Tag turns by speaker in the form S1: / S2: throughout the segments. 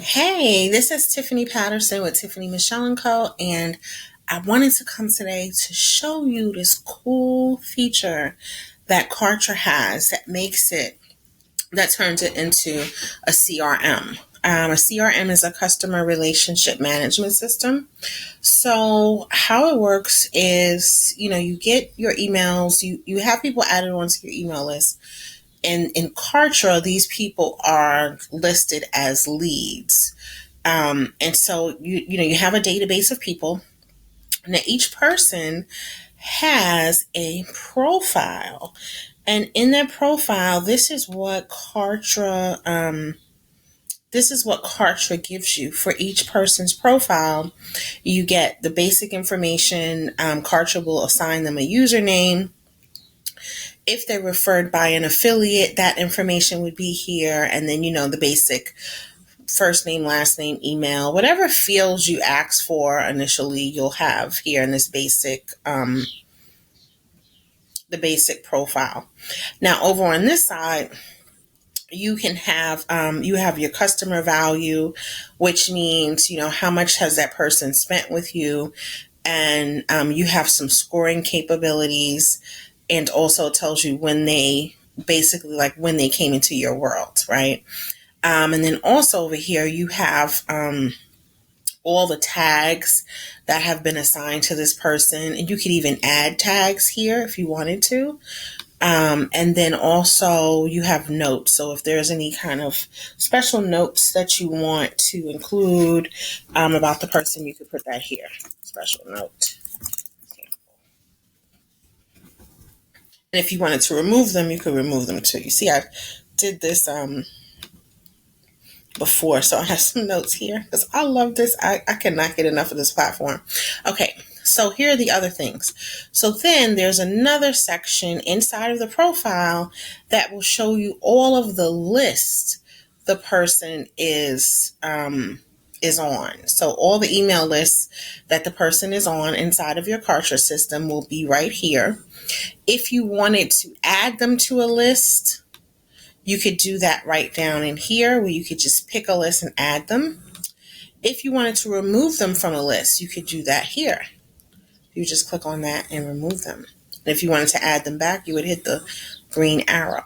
S1: Hey, this is Tiffany Patterson with Tiffany Michelle & Co. And I wanted to come today to show you this cool feature that Kartra has that turns it into a CRM. A CRM is a customer relationship management system. So how it works is, you get your emails, you have people added onto your email list. And in Kartra, these people are listed as leads. And so you have a database of people. Now each person has a profile, and in that profile, this is what Kartra gives you for each person's profile. You get the basic information. Kartra will assign them a username. If they're referred by an affiliate, that information would be here, and then the basic first name, last name, email, whatever fields you ask for initially, you'll have here in this the basic profile. Now, over on this side, you can have you have your customer value, which means how much has that person spent with you, and you have some scoring capabilities, and also tells you when they basically like when they came into your world, right? And then also over here, you have all the tags that have been assigned to this person. And you could even add tags here if you wanted to. And then also you have notes. So if there's any kind of special notes that you want to include about the person, you could put that here. Special note. And if you wanted to remove them, you could remove them too. You see, I did this before. So I have some notes here because I love this. I cannot get enough of this platform. Okay, so here are the other things. So then there's another section inside of the profile that will show you all of the lists the person is on. So all the email lists that the person is on inside of your Kartra system will be right here. If you wanted to add them to a list, you could do that right down in here where you could just pick a list and add them. If you wanted to remove them from a list, you could do that here. You just click on that and remove them. And if you wanted to add them back, you would hit the green arrow.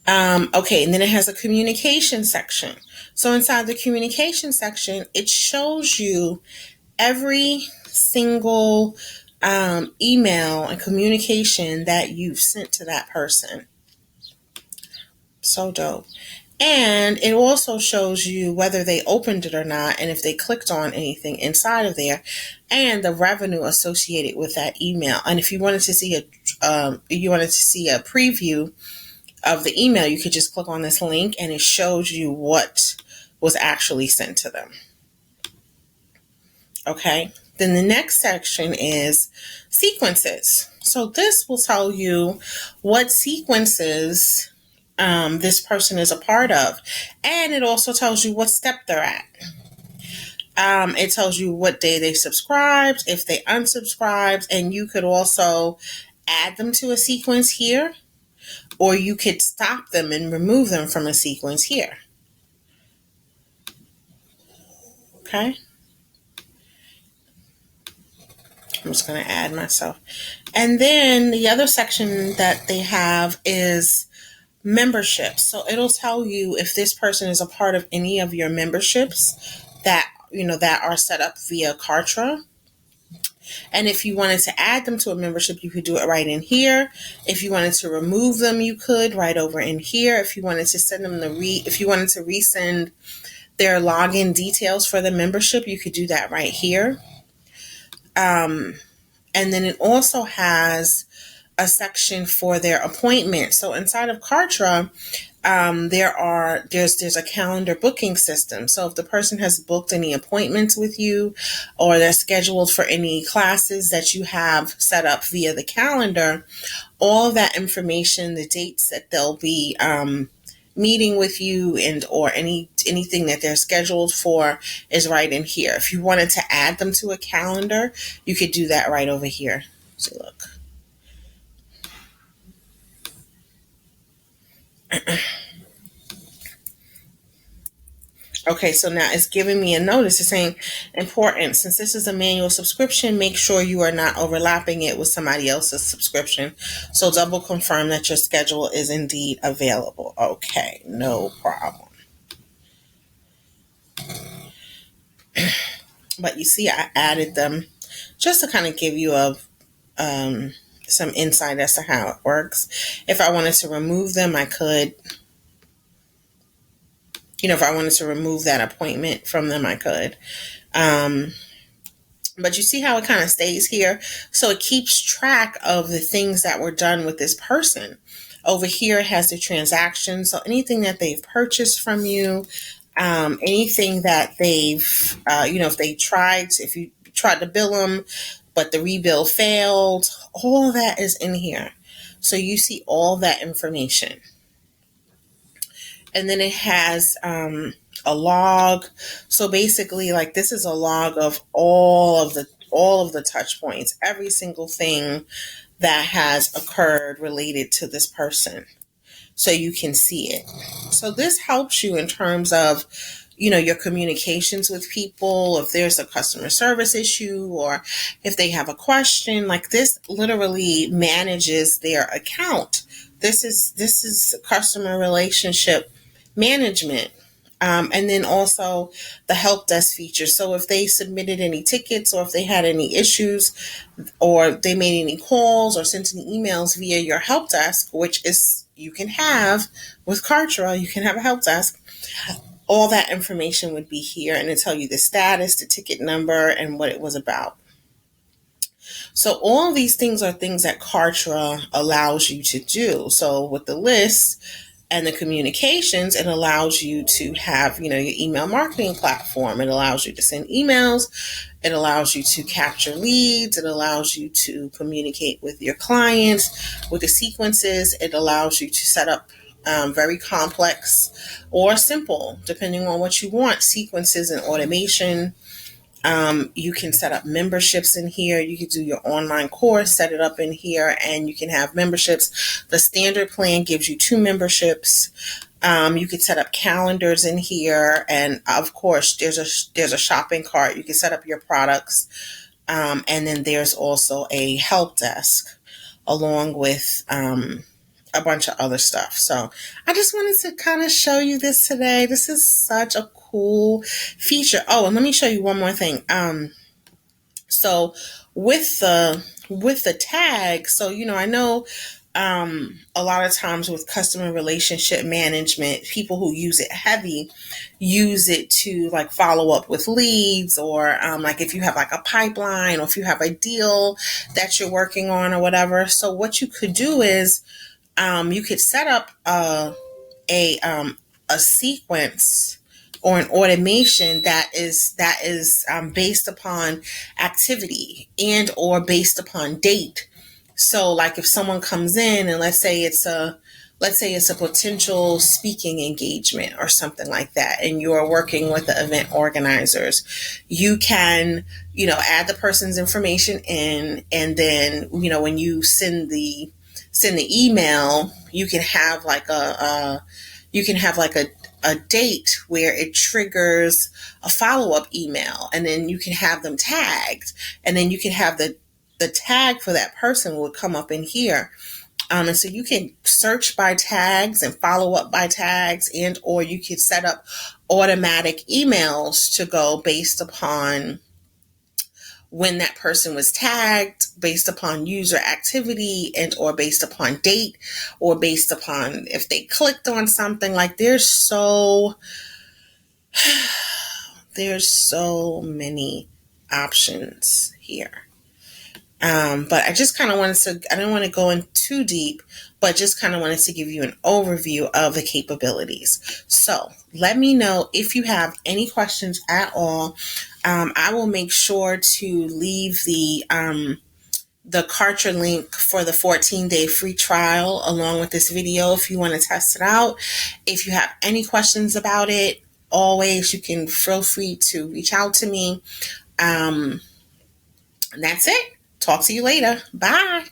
S1: Okay, and then it has a communication section. So inside the communication section, it shows you every single email and communication that you've sent to that person. So dope. And it also shows you whether they opened it or not, and if they clicked on anything inside of there, and the revenue associated with that email. And if you wanted to see a preview of the email, you could just click on this link, and it shows you what was actually sent to them. Okay. Then the next section is sequences. So this will tell you what sequences this person is a part of. And it also tells you what step they're at. It tells you what day they subscribed, if they unsubscribed, and you could also add them to a sequence here, or you could stop them and remove them from a sequence here. Okay. I'm just going to add myself. And then the other section that they have is memberships. So it'll tell you if this person is a part of any of your memberships that are set up via Kartra. And if you wanted to add them to a membership, you could do it right in here. If you wanted to remove them, you could right over in here. If you wanted to send them if you wanted to resend their login details for the membership, you could do that right here. And then it also has a section for their appointment. So inside of Kartra, there's a calendar booking system. So if the person has booked any appointments with you, or they're scheduled for any classes that you have set up via the calendar, all of that information, the dates that they'll be meeting with you, and or anything that they're scheduled for is right in here. If you wanted to add them to a calendar, you could do that right over here. So look. Okay, so now it's giving me a notice. It's saying important. Since this is a manual subscription, make sure you are not overlapping it with somebody else's subscription. So double confirm that your schedule is indeed available. Okay, no problem. But you see, I added them just to kind of give you some insight as to how it works. If I wanted to remove them, I could. If I wanted to remove that appointment from them, I could. But you see how it kind of stays here? So it keeps track of the things that were done with this person. Over here, it has the transactions. So anything that they've purchased from you, anything that they've, if you tried to bill them, but the rebill failed, all that is in here. So you see all that information. And then it has a log. So basically, like, this is a log of all of the touch points, every single thing that has occurred related to this person. So you can see it. So this helps you in terms of, your communications with people. If there's a customer service issue or if they have a question, like, this literally manages their account. This is customer relationship management. And then also the help desk feature. So if they submitted any tickets or if they had any issues or they made any calls or sent any emails via your help desk, which is you can have with Kartra, you can have a help desk. All that information would be here, and it'll tell you the status, the ticket number, and what it was about. So all of these things are things that Kartra allows you to do. So with the list and the communications, it allows you to have, your email marketing platform. It allows you to send emails. It allows you to capture leads. It allows you to communicate with your clients with the sequences. It allows you to set up very complex or simple, depending on what you want, sequences and automation. You can set up memberships in here. You can do your online course, set it up in here, and you can have memberships. The standard plan gives you 2 memberships. You could set up calendars in here, and of course, there's a shopping cart. You can set up your products, and then there's also a help desk, along with a bunch of other stuff. So I just wanted to kind of show you this today. This is such a cool feature. Oh, and let me show you one more thing. So with the tag, so I know a lot of times with customer relationship management, people who use it heavy use it to like follow up with leads, or like if you have like a pipeline or if you have a deal that you're working on or whatever. So what you could do is you could set up a sequence or an automation that is based upon activity and or based upon date. So like if someone comes in and let's say it's a potential speaking engagement or something like that, and you're working with the event organizers, you can, add the person's information in, and then, when you send the email, you can have like a date where it triggers a follow-up email, and then you can have them tagged, and then you can have the tag for that person will come up in here. And so you can search by tags and follow up by tags, and or you could set up automatic emails to go based upon when that person was tagged, based upon user activity, and or based upon date, or based upon if they clicked on something. Like there's so many options here. But I just kind of I didn't want to go in too deep, but just kind of wanted to give you an overview of the capabilities. So let me know if you have any questions at all. I will make sure to leave the Kartra link for the 14-day free trial along with this video if you want to test it out. If you have any questions about it, always you can feel free to reach out to me. And that's it. Talk to you later. Bye.